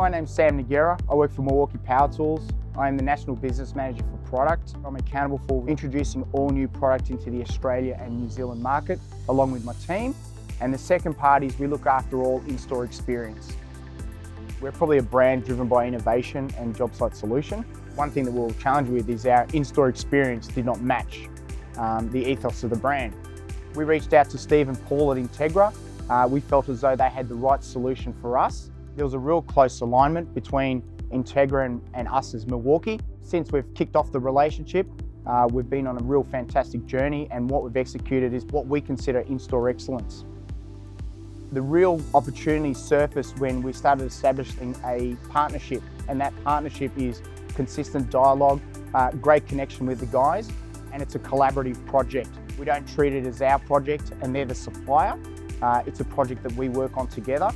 My name's Sam Nogueira. I work for Milwaukee Power Tools. I am the National Business Manager for Product. I'm accountable for introducing all new product into the Australia and New Zealand market, along with my team. And the second part is we look after all in-store experience. We're probably a brand driven by innovation and job site solution. One thing that we'll challenge you with is our in-store experience did not match the ethos of the brand. We reached out to Steve and Paul at Integra. We felt as though they had the right solution for us. There was a real close alignment between Integra and us as Milwaukee. Since we've kicked off the relationship, we've been on a real fantastic journey, and what we've executed is what we consider in-store excellence. The real opportunity surfaced when we started establishing a partnership, and that partnership is consistent dialogue, great connection with the guys, and it's a collaborative project. We don't treat it as our project and they're the supplier. It's a project that we work on together.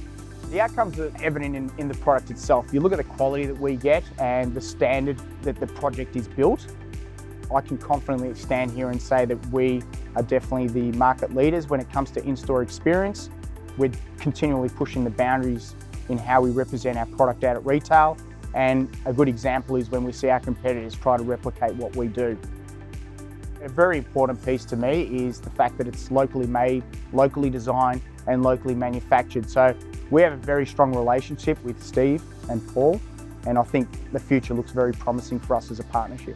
The outcomes are evident in the product itself. You look at the quality that we get and the standard that the project is built. I can confidently stand here and say that we are definitely the market leaders when it comes to in-store experience. We're continually pushing the boundaries in how we represent our product out at retail, and a good example is when we see our competitors try to replicate what we do. A very important piece to me is the fact that it's locally made, locally designed and locally manufactured. So we have a very strong relationship with Steve and Paul, and I think the future looks very promising for us as a partnership.